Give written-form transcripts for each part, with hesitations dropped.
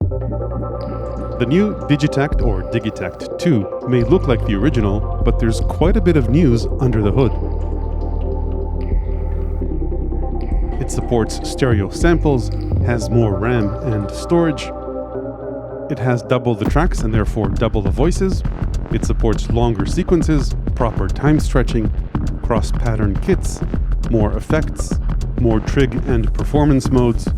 The new Digitakt or Digitakt 2 may look like the original, but there's quite a bit of news under the hood. It supports stereo samples, has more RAM and storage. It has double the tracks and therefore double the voices. It supports longer sequences, proper time stretching, cross-pattern kits, more effects, more trig and performance modes,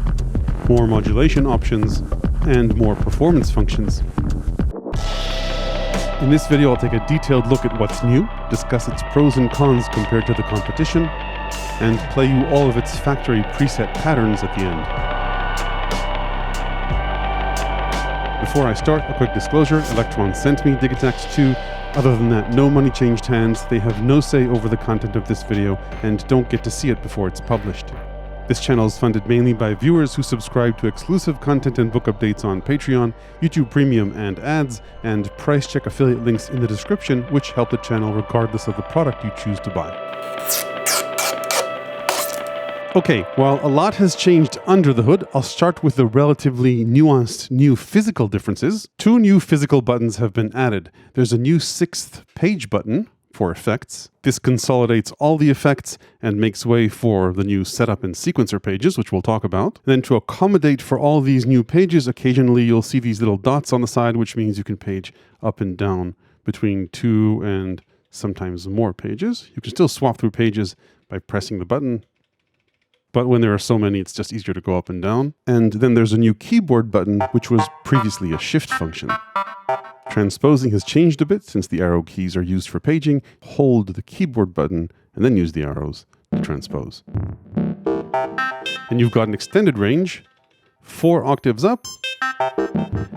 more modulation options, and more performance functions. In this video, I'll take a detailed look at what's new, discuss its pros and cons compared to the competition, and play you all of its factory preset patterns at the end. Before I start, a quick disclosure: Electron sent me Digitakt 2. Other than that, no money changed hands. They have no say over the content of this video and don't get to see it before it's published. This channel is funded mainly by viewers who subscribe to exclusive content and book updates on Patreon, YouTube Premium and ads, and price check affiliate links in the description, which help the channel regardless of the product you choose to buy. Okay, while a lot has changed under the hood, I'll start with the relatively nuanced new physical differences. 2 new physical buttons have been added. There's a new 6th page button for effects. This consolidates all the effects and makes way for the new setup and sequencer pages, which we'll talk about. And then to accommodate for all these new pages, occasionally you'll see these little dots on the side, which means you can page up and down between 2 and sometimes more pages. You can still swap through pages by pressing the button, but when there are so many, it's just easier to go up and down. And then there's a new keyboard button, which was previously a shift function. Transposing has changed a bit since the arrow keys are used for paging. Hold the keyboard button and then use the arrows to transpose. And you've got an extended range, 4 octaves up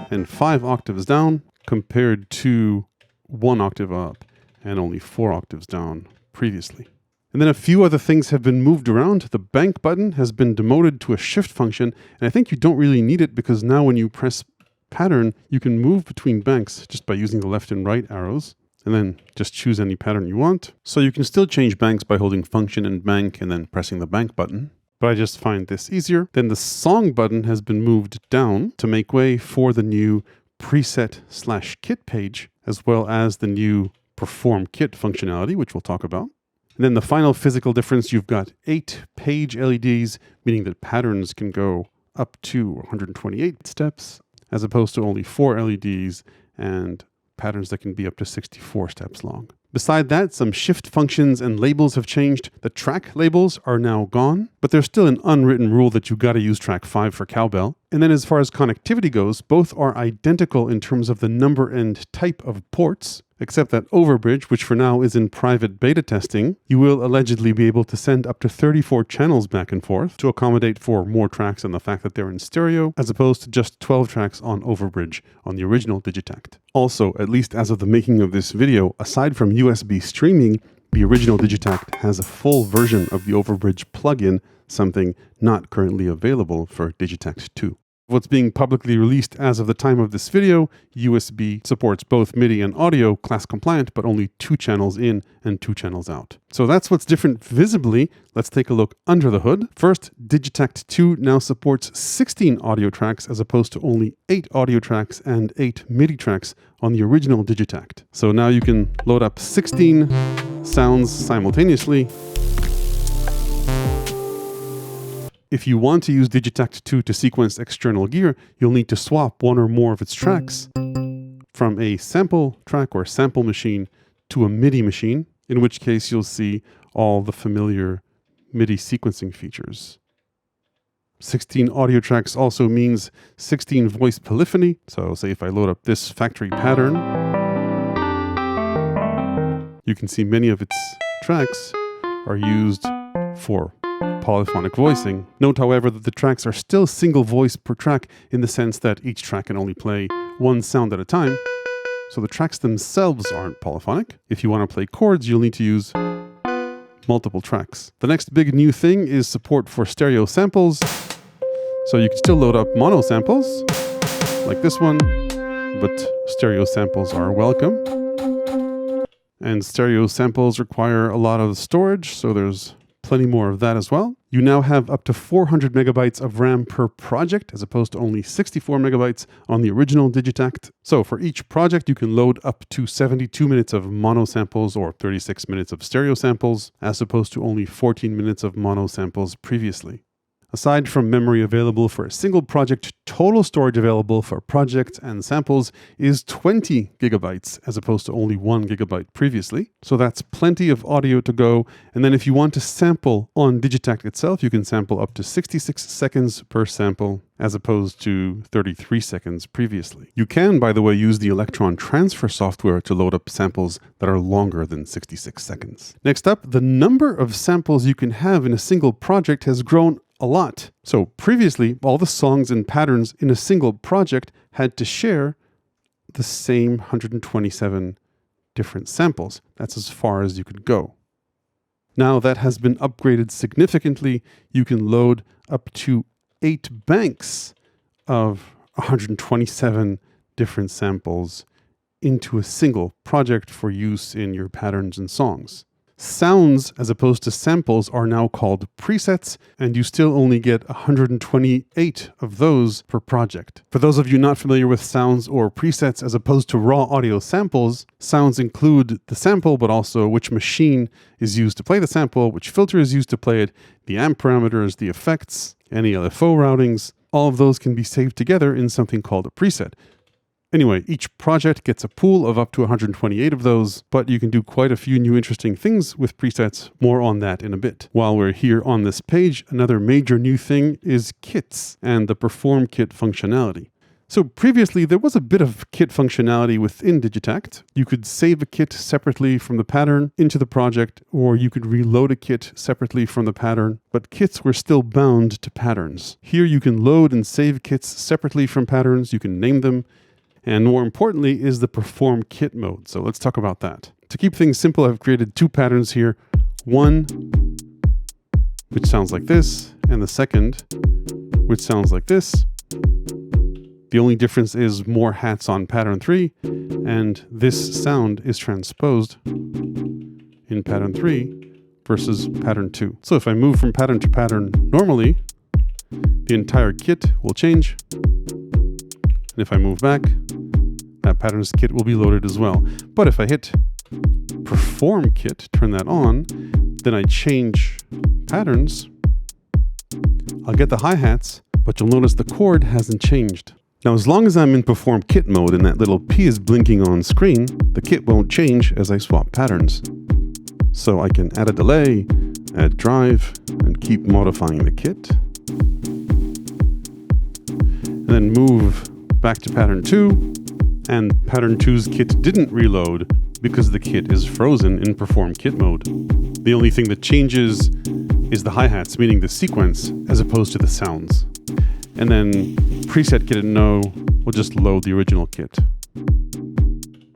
and 5 octaves down, compared to 1 octave up and only 4 octaves down previously. And then a few other things have been moved around. The bank button has been demoted to a shift function, and I think you don't really need it because now when you press pattern, you can move between banks just by using the left and right arrows, and then just choose any pattern you want. So you can still change banks by holding function and bank and then pressing the bank button, but I just find this easier. Then the song button has been moved down to make way for the new preset/kit page, as well as the new perform kit functionality, which we'll talk about. And then the final physical difference, you've got 8 page LEDs, meaning that patterns can go up to 128 steps, as opposed to only 4 LEDs and patterns that can be up to 64 steps long. Beside that, some shift functions and labels have changed. The track labels are now gone, but there's still an unwritten rule that you gotta use track 5 for cowbell. And then as far as connectivity goes, both are identical in terms of the number and type of ports, except that Overbridge, which for now is in private beta testing, you will allegedly be able to send up to 34 channels back and forth to accommodate for more tracks and the fact that they're in stereo, as opposed to just 12 tracks on Overbridge on the original Digitakt. Also, at least as of the making of this video, aside from USB streaming, the original Digitakt has a full version of the Overbridge plugin, something not currently available for Digitakt 2. What's being publicly released as of the time of this video, USB supports both MIDI and audio, class compliant, but only 2 channels in and 2 channels out. So that's what's different visibly. Let's take a look under the hood. First, Digitakt 2 now supports 16 audio tracks as opposed to only 8 audio tracks and 8 MIDI tracks on the original Digitakt. So now you can load up 16 sounds simultaneously. If you want to use Digitakt 2 to sequence external gear, you'll need to swap 1 or more of its tracks from a sample track or sample machine to a MIDI machine, in which case you'll see all the familiar MIDI sequencing features. 16 audio tracks also means 16 voice polyphony. So say if I load up this factory pattern, you can see many of its tracks are used for polyphonic voicing. Note, however, that the tracks are still single voice per track in the sense that each track can only play 1 sound at a time. So the tracks themselves aren't polyphonic. If you want to play chords, you'll need to use multiple tracks. The next big new thing is support for stereo samples. So you can still load up mono samples like this one, but stereo samples are welcome. And stereo samples require a lot of storage, so there's plenty more of that as well. You now have up to 400 megabytes of RAM per project, as opposed to only 64 megabytes on the original Digitakt. So for each project, you can load up to 72 minutes of mono samples or 36 minutes of stereo samples, as opposed to only 14 minutes of mono samples previously. Aside from memory available for a single project, total storage available for projects and samples is 20 gigabytes as opposed to only 1 gigabyte previously. So that's plenty of audio to go. And then if you want to sample on Digitakt itself, you can sample up to 66 seconds per sample as opposed to 33 seconds previously. You can, by the way, use the Electron transfer software to load up samples that are longer than 66 seconds. Next up, the number of samples you can have in a single project has grown a lot. So previously, all the songs and patterns in a single project had to share the same 127 different samples. That's as far as you could go. Now that has been upgraded significantly. You can load up to 8 banks of 127 different samples into a single project for use in your patterns and songs. Sounds, as opposed to samples, are now called presets, and you still only get 128 of those per project. For those of you not familiar with sounds or presets, as opposed to raw audio samples, sounds include the sample, but also which machine is used to play the sample, which filter is used to play it, the amp parameters, the effects, any LFO routings. All of those can be saved together in something called a preset. Anyway, each project gets a pool of up to 128 of those, but you can do quite a few new interesting things with presets. More on that in a bit. While we're here on this page, another major new thing is kits and the Perform Kit functionality. So previously, there was a bit of kit functionality within Digitakt. You could save a kit separately from the pattern into the project, or you could reload a kit separately from the pattern, but kits were still bound to patterns. Here you can load and save kits separately from patterns, you can name them, and more importantly is the Perform Kit mode. So let's talk about that. To keep things simple, I've created 2 patterns here. One, which sounds like this, and the second, which sounds like this. The only difference is more hats on pattern 3, and this sound is transposed in pattern 3 versus pattern 2. So if I move from pattern to pattern normally, the entire kit will change. And if I move back, that pattern's kit will be loaded as well. But if I hit Perform Kit, turn that on, then I change patterns, I'll get the hi-hats, but you'll notice the chord hasn't changed. Now, as long as I'm in Perform Kit mode and that little P is blinking on screen, the kit won't change as I swap patterns. So I can add a delay, add drive, and keep modifying the kit. And then move back to pattern 2, and pattern 2's kit didn't reload because the kit is frozen in Perform Kit mode. The only thing that changes is the hi-hats, meaning the sequence, as opposed to the sounds. And then preset kit and no will just load the original kit.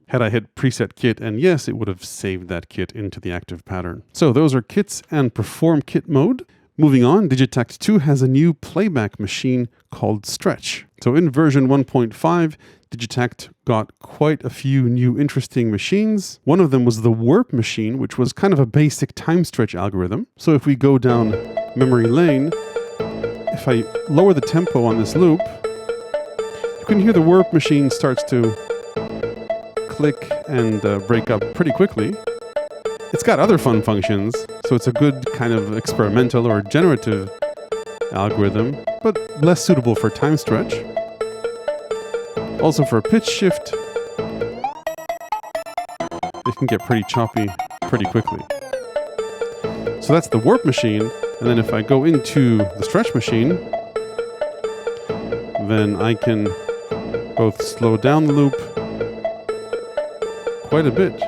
Had I hit preset kit and yes, it would have saved that kit into the active pattern. So those are kits and Perform Kit mode. Moving on, Digitakt 2 has a new playback machine called Stretch. So in version 1.5, Digitakt got quite a few new interesting machines. One of them was the warp machine, which was kind of a basic time stretch algorithm. So if we go down memory lane, if I lower the tempo on this loop, you can hear the warp machine starts to click and break up pretty quickly. It's got other fun functions, so it's a good kind of experimental or generative algorithm, but less suitable for time stretch. Also for pitch shift, it can get pretty choppy pretty quickly. So that's the warp machine, and then if I go into the stretch machine, then I can both slow down the loop quite a bit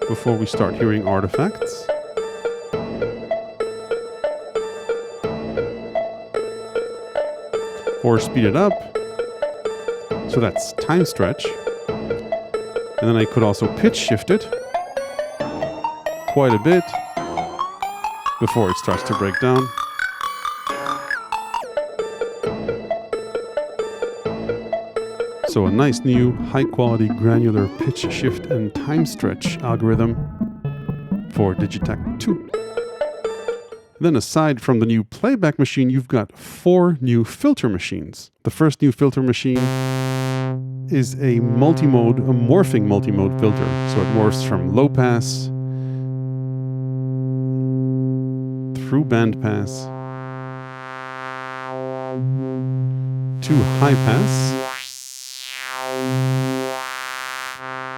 before we start hearing artifacts. Or speed it up. So that's time stretch. And then I could also pitch shift it quite a bit before it starts to break down. So a nice new high-quality granular pitch shift and time stretch algorithm for Digitakt 2. Then aside from the new playback machine, you've got 4 new filter machines. The first new filter machine is a multi-mode, a morphing multi-mode filter. So it morphs from low pass through band pass to high pass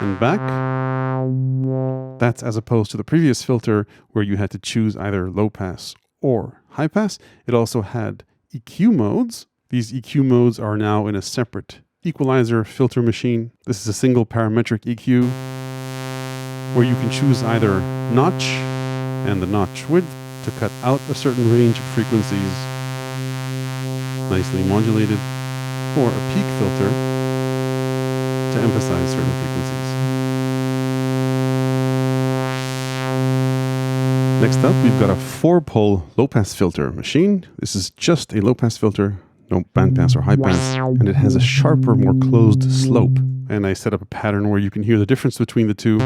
and back. That's as opposed to the previous filter where you had to choose either low pass or high pass. It also had EQ modes. These EQ modes are now in a separate equalizer filter machine. This is a single parametric EQ where you can choose either notch and the notch width to cut out a certain range of frequencies, nicely modulated, or a peak filter to emphasize certain frequencies. Next up, we've got a 4-pole low-pass filter machine. This is just a low-pass filter, no bandpass or high pass, and it has a sharper, more closed slope. And I set up a pattern where you can hear the difference between the two.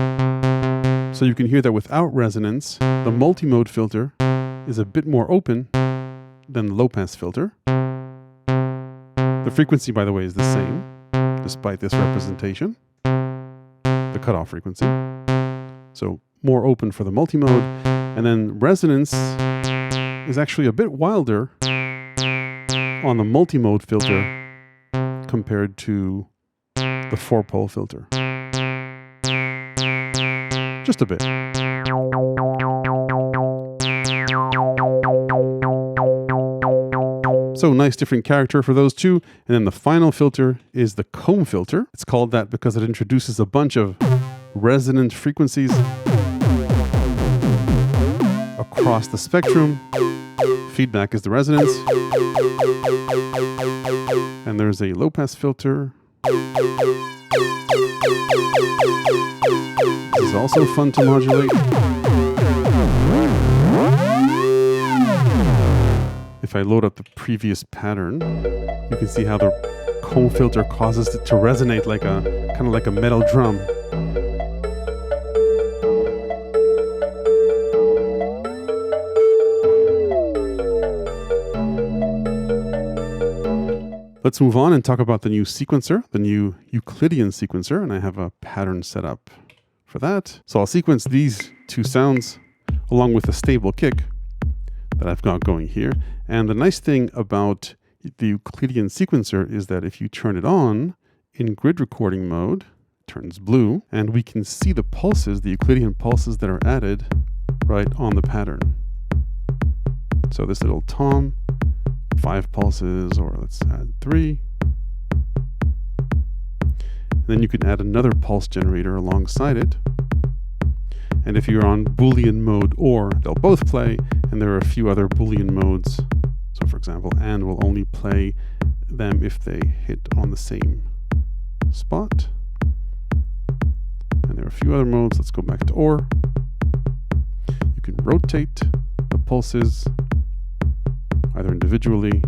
So you can hear that without resonance, the multi-mode filter is a bit more open than the low-pass filter. The frequency, by the way, is the same, despite this representation, the cutoff frequency. So more open for the multi-mode. And then resonance is actually a bit wilder on the multi-mode filter compared to the 4-pole filter. Just a bit. So nice different character for those two. And then the final filter is the comb filter. It's called that because it introduces a bunch of resonant frequencies across the spectrum. Feedback is the resonance. And there's a low-pass filter. This is also fun to modulate. If I load up the previous pattern, you can see how the comb filter causes it to resonate like a kind of like a metal drum. Let's move on and talk about the new sequencer, the new Euclidean sequencer, and I have a pattern set up for that. So I'll sequence these two sounds along with a stable kick that I've got going here. And the nice thing about the Euclidean sequencer is that if you turn it on in grid recording mode, it turns blue, and we can see the pulses, the Euclidean pulses that are added right on the pattern. So this little tom, 5 pulses, or let's add 3. And then you can add another pulse generator alongside it. And if you're on Boolean mode or, they'll both play, and there are a few other Boolean modes. So for example, and will only play them if they hit on the same spot. And there are a few other modes. Let's go back to or. You can rotate the pulses either individually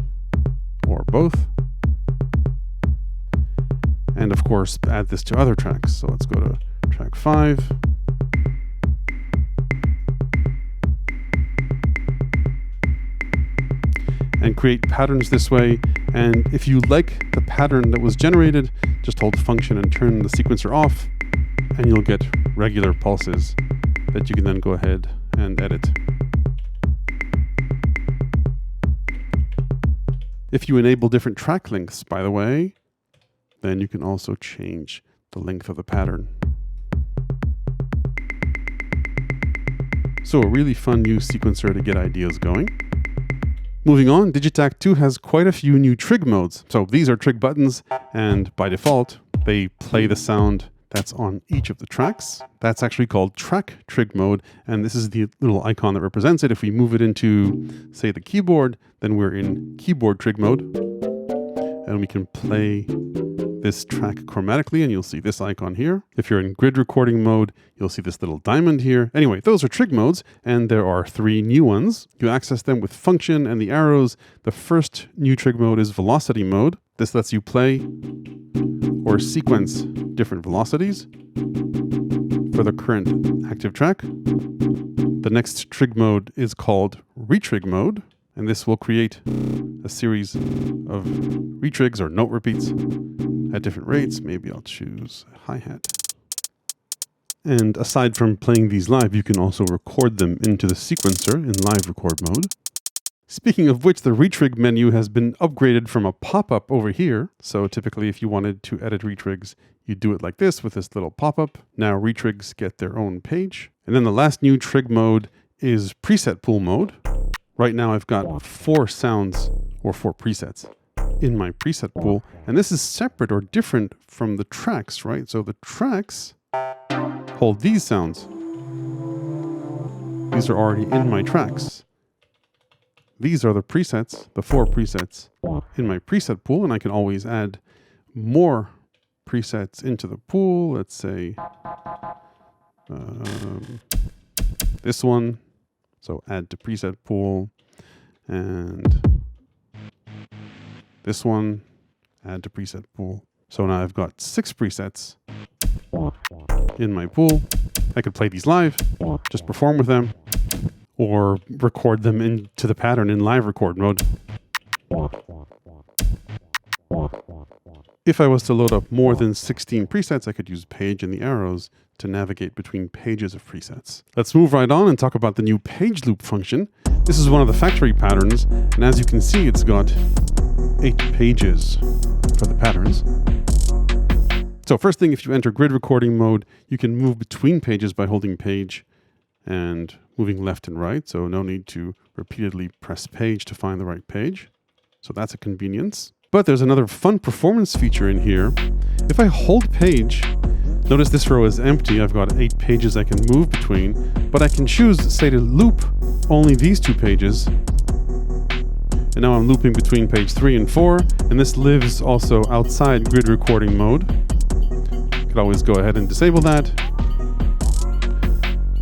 or both. And of course, add this to other tracks. So let's go to track 5. And create patterns this way. And if you like the pattern that was generated, just hold function and turn the sequencer off, and you'll get regular pulses that you can then go ahead and edit. If you enable different track lengths, by the way, then you can also change the length of the pattern. So a really fun new sequencer to get ideas going. Moving on, Digitakt 2 has quite a few new Trig modes. So these are Trig buttons, and by default, they play the sound that's on each of the tracks. That's actually called track Trig mode, and this is the little icon that represents it. If we move it into, say, the keyboard, then we're in keyboard Trig mode, and we can play this track chromatically, and you'll see this icon here. If you're in grid recording mode, you'll see this little diamond here. Anyway, those are Trig modes, and there are 3 new ones. You access them with function and the arrows. The first new Trig mode is velocity mode. This lets you play or sequence different velocities for the current active track. The next trig mode is called retrig mode, and this will create a series of retrigs or note repeats at different rates. Maybe I'll choose a hi-hat. And aside from playing these live, you can also record them into the sequencer in live record mode. Speaking of which, the retrig menu has been upgraded from a pop-up over here. So typically if you wanted to edit retrigs, you do it like this with this little pop-up. Now retrigs get their own page. And then the last new trig mode is preset pool mode. Right now I've got 4 sounds or 4 presets in my preset pool. And this is separate or different from the tracks, right? So the tracks hold these sounds. These are already in my tracks. These are the presets, the 4 presets in my preset pool, and I can always add more presets into the pool. Let's say this one. So add to preset pool, and this one, add to preset pool. So now I've got 6 presets in my pool. I could play these live, just perform with them, or record them into the pattern in live record mode. If I was to load up more than 16 presets, I could use page and the arrows to navigate between pages of presets. Let's move right on and talk about the new page loop function. This is one of the factory patterns, and as you can see, it's got 8 pages for the patterns. So first thing, if you enter grid recording mode, you can move between pages by holding page and moving left and right, so no need to repeatedly press page to find the right page. So that's a convenience. But there's another fun performance feature in here. If I hold page, notice this row is empty. I've got 8 pages I can move between, but I can choose, say, to loop only these 2 pages. And now I'm looping between page 3 and 4, and this lives also outside grid recording mode. Could always go ahead and disable that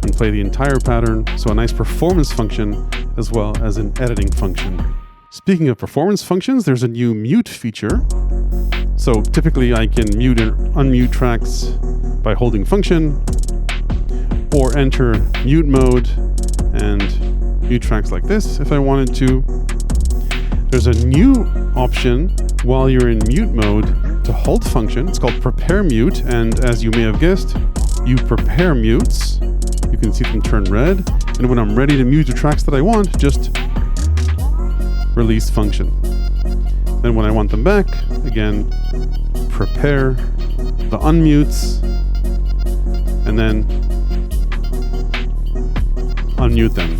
and play the entire pattern. So a nice performance function as well as an editing function. Speaking of performance functions, there's a new mute feature. So typically I can mute and unmute tracks by holding function, or enter mute mode and mute tracks like this if I wanted to. There's a new option while you're in mute mode to hold function. It's called prepare mute, and as you may have guessed, you prepare mutes. You can see them turn red, and when I'm ready to mute the tracks that I want, just release function. Then when I want them back, again, prepare the unmutes, and then unmute them.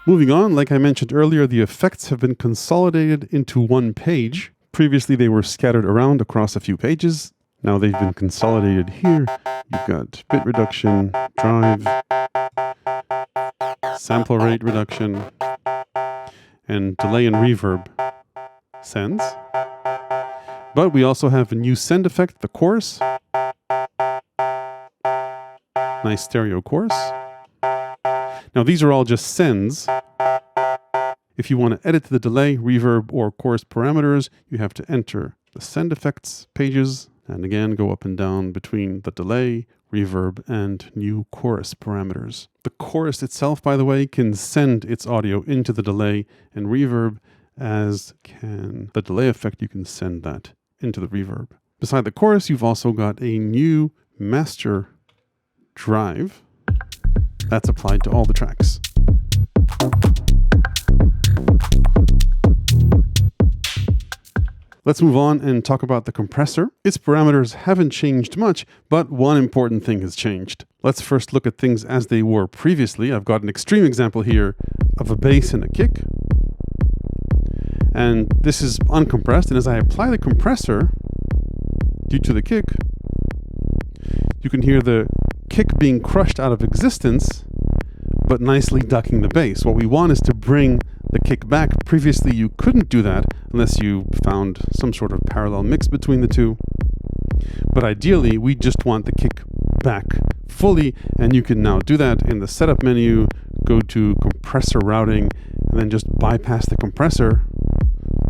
Moving on, like I mentioned earlier, the effects have been consolidated into one page. Previously, they were scattered around across a few pages. Now they've been consolidated here. You've got bit reduction, drive, sample rate reduction, and delay and reverb sends. But we also have a new send effect, the chorus. Nice stereo chorus. Now these are all just sends. If you want to edit the delay, reverb, or chorus parameters, you have to enter the send effects pages, and again go up and down between the delay, reverb, and new chorus parameters. The chorus itself, by the way, can send its audio into the delay and reverb, as can the delay effect. You can send that into the reverb. Beside the chorus, you've also got a new master drive that's applied to all the tracks. Let's move on and talk about the compressor. Its parameters haven't changed much, but one important thing has changed. Let's first look at things as they were previously. I've got an extreme example here of a bass and a kick. And this is uncompressed, and as I apply the compressor, due to the kick, you can hear the kick being crushed out of existence, but nicely ducking the bass. What we want is to bring the kick back. Previously, you couldn't do that unless you found some sort of parallel mix between the two. But ideally, we just want the kick back fully, and you can now do that in the setup menu, go to compressor routing, and then just bypass the compressor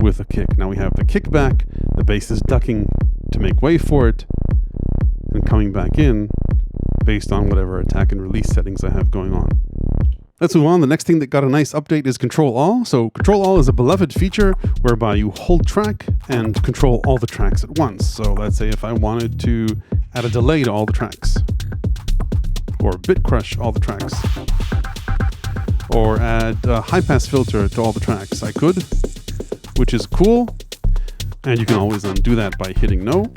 with a kick. Now we have the kick back, the bass is ducking to make way for it, and coming back in based on whatever attack and release settings I have going on. Let's move on. The next thing that got a nice update is Control All. So Control All is a beloved feature whereby you hold track and control all the tracks at once. So let's say if I wanted to add a delay to all the tracks, or bit crush all the tracks, or add a high pass filter to all the tracks, I could, which is cool. And you can always undo that by hitting no.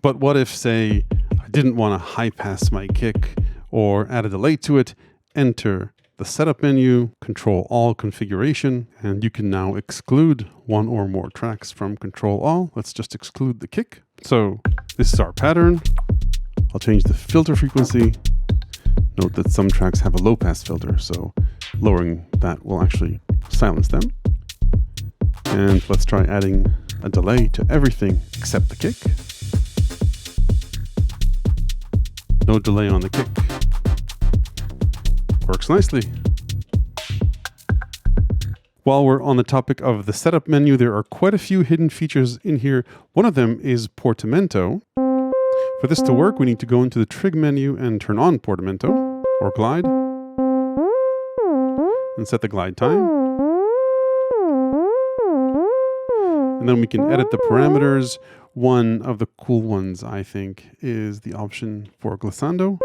But what if, say, I didn't want to high pass my kick or add a delay to it? Enter the setup menu, Control All configuration, and you can now exclude one or more tracks from Control All. Let's just exclude the kick. So this is our pattern. I'll change the filter frequency. Note that some tracks have a low pass filter, so lowering that will actually silence them. And let's try adding a delay to everything except the kick. No delay on the kick. Works nicely. While we're on the topic of the setup menu, there are quite a few hidden features in here. One of them is portamento. For this to work, we need to go into the Trig menu and turn on portamento, or glide, and set the glide time. And then we can edit the parameters. One of the cool ones, I think, is the option for glissando.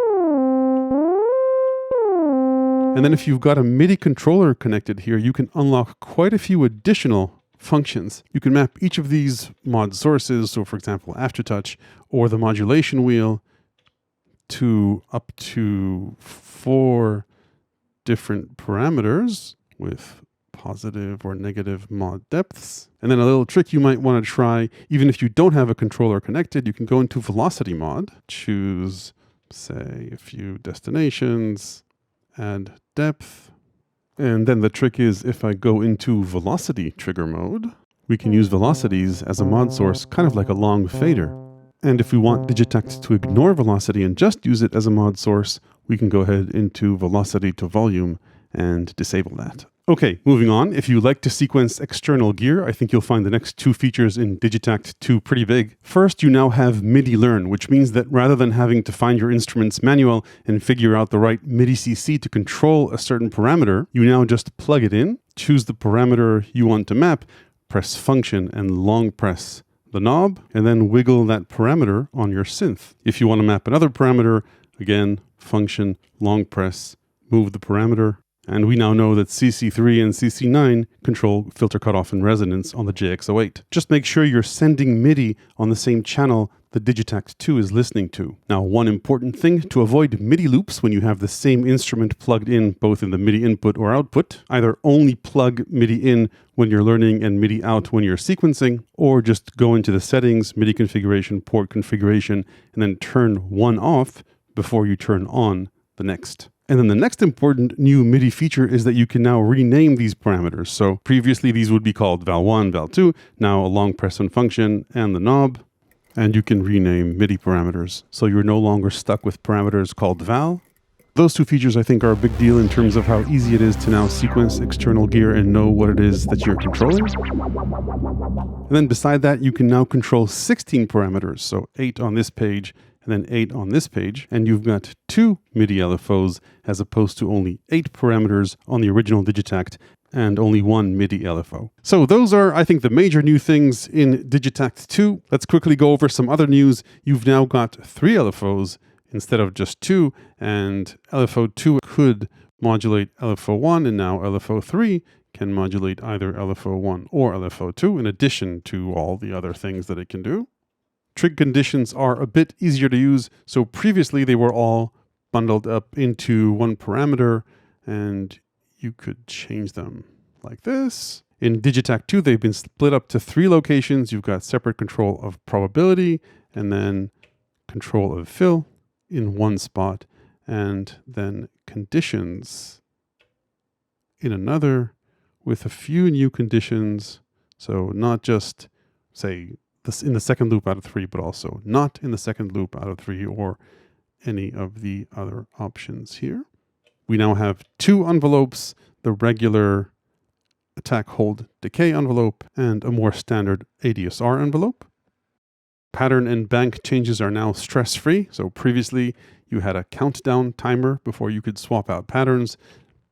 And then if you've got a MIDI controller connected here, you can unlock quite a few additional functions. You can map each of these mod sources, so for example, Aftertouch or the modulation wheel, to up to 4 different parameters with positive or negative mod depths. And then a little trick you might want to try, even if you don't have a controller connected, you can go into velocity mod, choose, say, a few destinations, add depth. And then the trick is, if I go into velocity trigger mode, we can use velocities as a mod source, kind of like a long fader. And if we want Digitakt to ignore velocity and just use it as a mod source, we can go ahead into velocity to volume and disable that. Okay, moving on. If you like to sequence external gear, I think you'll find the next 2 features in Digitakt 2 pretty big. First, you now have MIDI learn, which means that rather than having to find your instrument's manual and figure out the right MIDI CC to control a certain parameter, you now just plug it in, choose the parameter you want to map, press function and long press the knob, and then wiggle that parameter on your synth. If you want to map another parameter, again, function, long press, move the parameter. And we now know that CC3 and CC9 control filter cutoff and resonance on the JX08. Just make sure you're sending MIDI on the same channel the Digitakt 2 is listening to. Now, one important thing, to avoid MIDI loops when you have the same instrument plugged in both in the MIDI input or output, either only plug MIDI in when you're learning and MIDI out when you're sequencing, or just go into the settings, MIDI configuration, port configuration, and then turn one off before you turn on the next. And then the next important new MIDI feature is that you can now rename these parameters. So previously these would be called val1, val2, now a long press and function and the knob. And you can rename MIDI parameters. So you're no longer stuck with parameters called val. Those 2 features I think are a big deal in terms of how easy it is to now sequence external gear and know what it is that you're controlling. And then beside that, you can now control 16 parameters. So 8 on this page, and then 8 on this page, and you've got 2 MIDI LFOs as opposed to only 8 parameters on the original Digitakt and only 1 MIDI LFO. So those are, I think, the major new things in Digitakt 2. Let's quickly go over some other news. You've now got 3 LFOs instead of just 2, and LFO 2 could modulate LFO 1, and now LFO 3 can modulate either LFO 1 or LFO 2, in addition to all the other things that it can do. Trig conditions are a bit easier to use. So previously they were all bundled up into one parameter, and you could change them like this. In Digitakt 2, they've been split up to 3 locations. You've got separate control of probability, and then control of fill in one spot, and then conditions in another with a few new conditions. So not just, say, in the second loop out of 3, but also not in the second loop out of 3 or any of the other options here. We now have 2 envelopes, the regular attack, hold, decay envelope, and a more standard ADSR envelope. Pattern and bank changes are now stress-free. So previously you had a countdown timer before you could swap out patterns.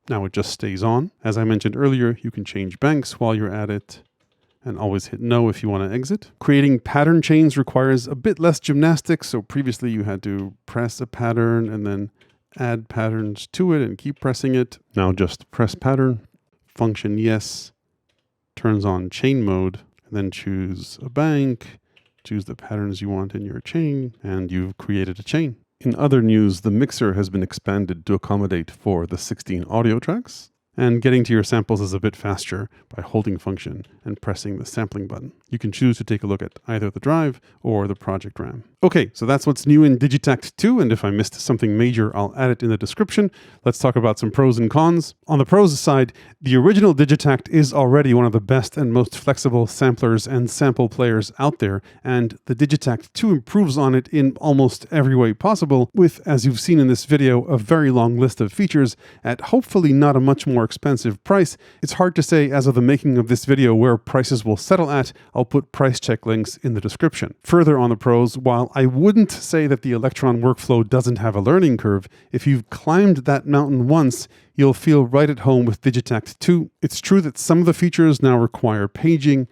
Now it just stays on. As I mentioned earlier, you can change banks while you're at it and always hit no if you want to exit. Creating pattern chains requires a bit less gymnastics. So previously you had to press a pattern and then add patterns to it and keep pressing it. Now just press pattern, function yes, turns on chain mode, and then choose a bank, choose the patterns you want in your chain, and you've created a chain. In other news, the mixer has been expanded to accommodate for the 16 audio tracks, and getting to your samples is a bit faster by holding function and pressing the sampling button. You can choose to take a look at either the drive or the project RAM. Okay, so that's what's new in Digitakt 2, and if I missed something major, I'll add it in the description. Let's talk about some pros and cons. On the pros side, the original Digitakt is already one of the best and most flexible samplers and sample players out there, and the Digitakt 2 improves on it in almost every way possible, with, as you've seen in this video, a very long list of features at hopefully not a much more expensive price. It's hard to say as of the making of this video where prices will settle at. I'll put price check links in the description. Further on the pros, while I wouldn't say that the Electron workflow doesn't have a learning curve, if you've climbed that mountain once, you'll feel right at home with Digitakt 2. It's true that some of the features now require paging,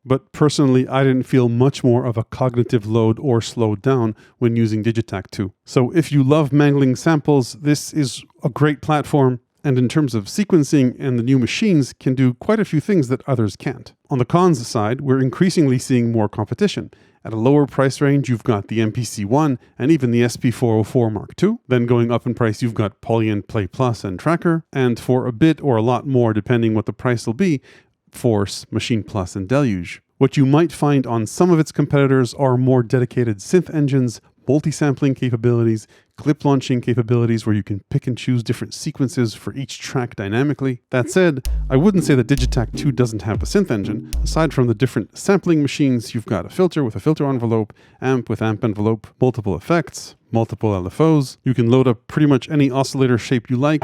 but personally, I didn't feel much more of a cognitive load or slowed down when using Digitakt 2. So if you love mangling samples, this is a great platform, and in terms of sequencing and the new machines can do quite a few things that others can't. On the cons side, we're increasingly seeing more competition. At a lower price range, you've got the MPC-1 and even the SP404 Mark II. Then going up in price, you've got Polyend Play Plus and Tracker. And for a bit or a lot more, depending what the price will be, Force, Machine Plus, and Deluge. What you might find on some of its competitors are more dedicated synth engines, multi-sampling capabilities, clip launching capabilities where you can pick and choose different sequences for each track dynamically. That said, I wouldn't say that Digitakt 2 doesn't have a synth engine. Aside from the different sampling machines, you've got a filter with a filter envelope, amp with amp envelope, multiple effects, multiple LFOs. You can load up pretty much any oscillator shape you like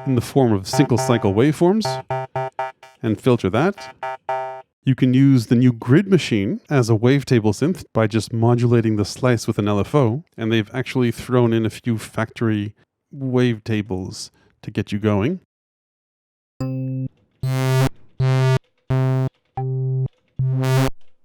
in the form of single cycle waveforms and filter that. You can use the new grid machine as a wavetable synth by just modulating the slice with an LFO, and they've actually thrown in a few factory wavetables to get you going.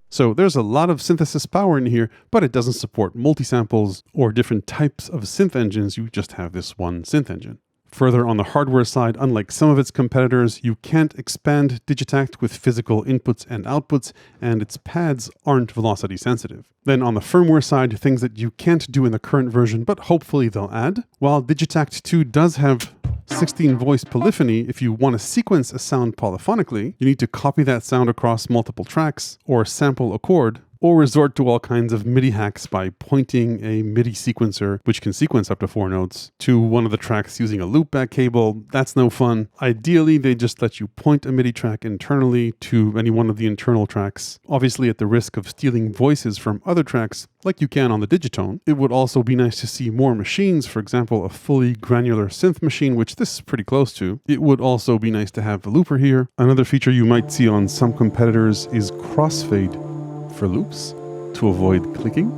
So there's a lot of synthesis power in here, but it doesn't support multi-samples or different types of synth engines. You just have this one synth engine. Further on the hardware side, unlike some of its competitors, you can't expand Digitakt with physical inputs and outputs, and its pads aren't velocity sensitive. Then on the firmware side, things that you can't do in the current version, but hopefully they'll add. While Digitakt 2 does have 16 voice polyphony, if you want to sequence a sound polyphonically, you need to copy that sound across multiple tracks, or sample a chord, or resort to all kinds of MIDI hacks by pointing a MIDI sequencer, which can sequence up to 4 notes, to one of the tracks using a loopback cable. That's no fun. Ideally, they just let you point a MIDI track internally to any one of the internal tracks, obviously at the risk of stealing voices from other tracks, like you can on the Digitone. It would also be nice to see more machines, for example, a fully granular synth machine, which this is pretty close to. It would also be nice to have a looper here. Another feature you might see on some competitors is crossfade for loops to avoid clicking.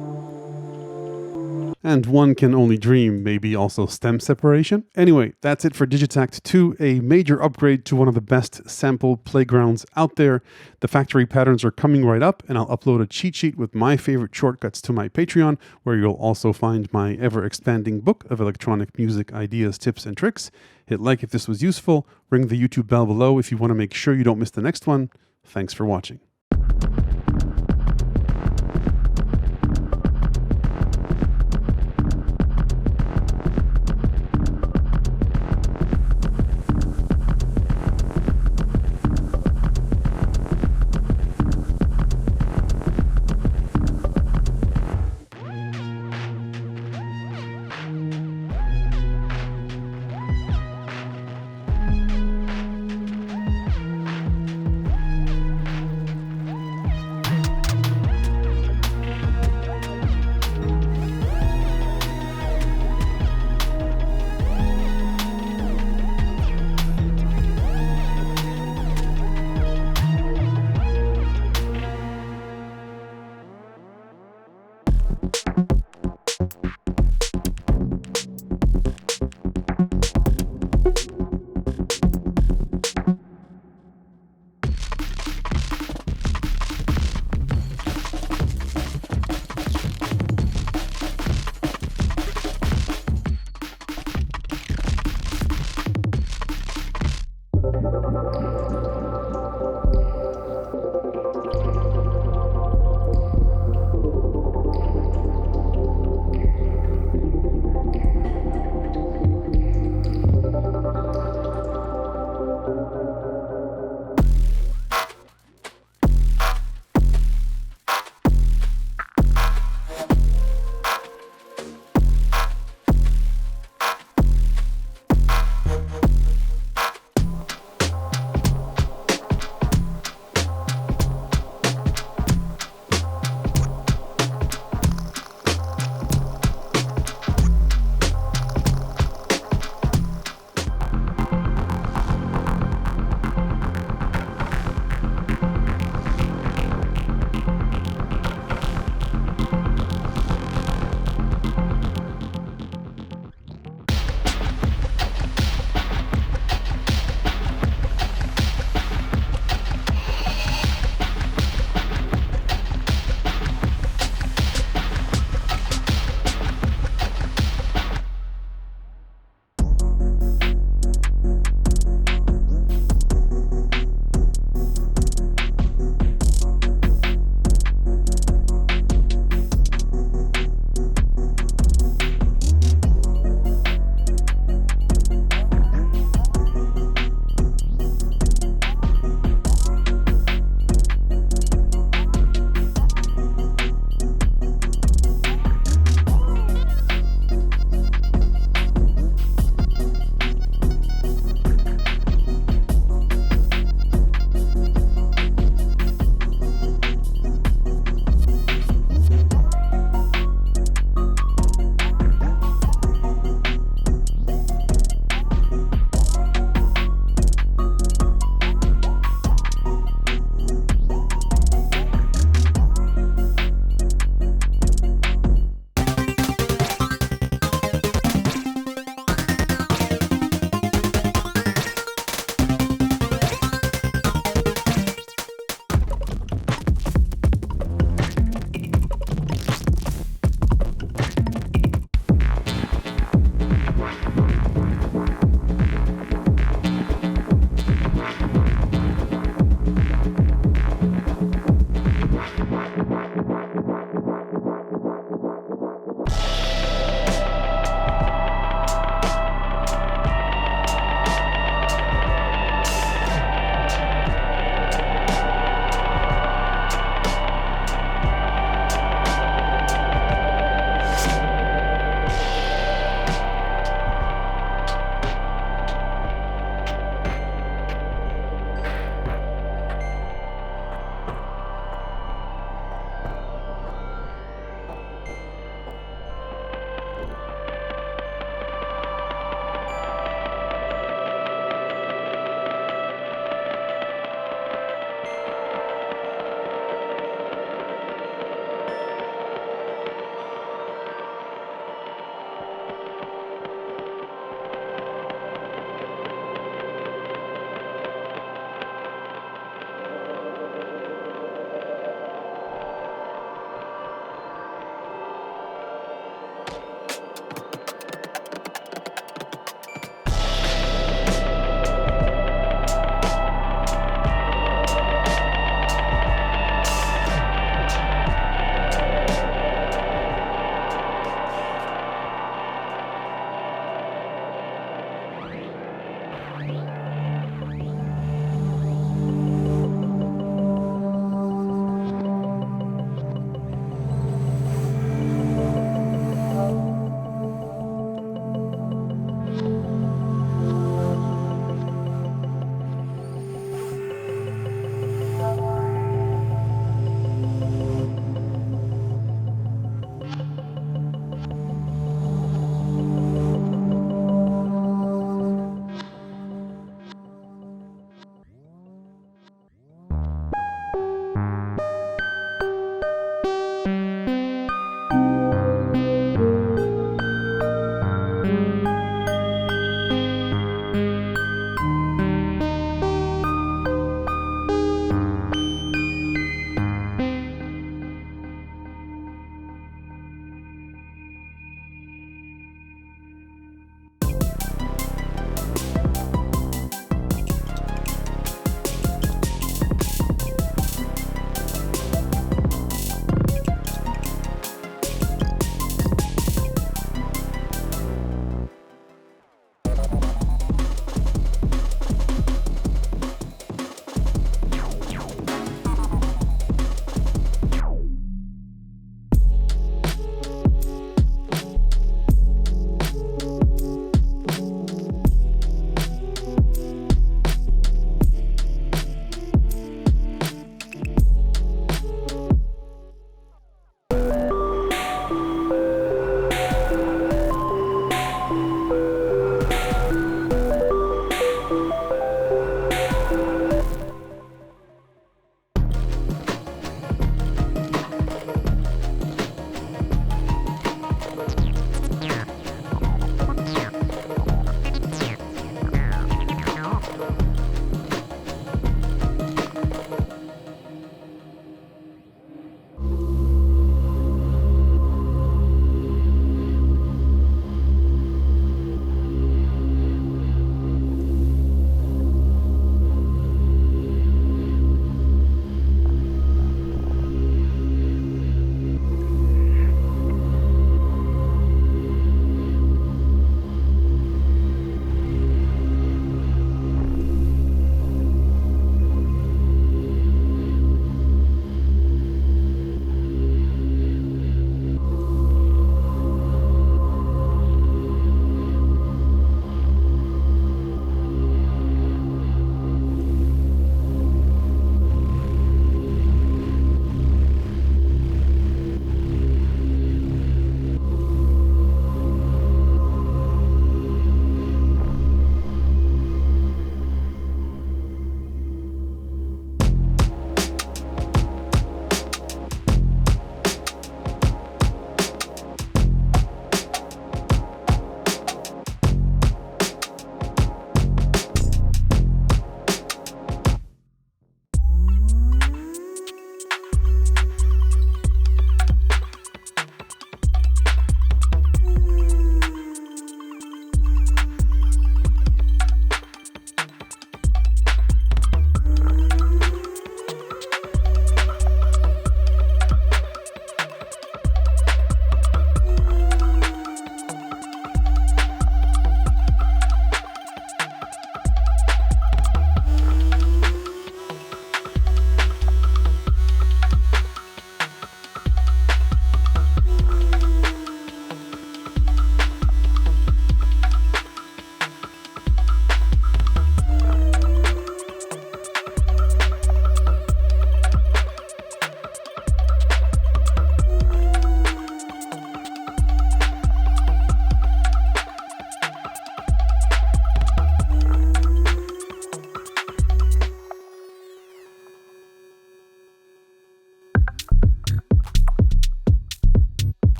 And one can only dream, maybe also stem separation. Anyway, that's it for Digitakt 2, a major upgrade to one of the best sample playgrounds out there. The factory patterns are coming right up, and I'll upload a cheat sheet with my favorite shortcuts to my Patreon, where you'll also find my ever-expanding book of electronic music ideas, tips, and tricks. Hit like if this was useful, ring the YouTube bell below if you want to make sure you don't miss the next one. Thanks for watching.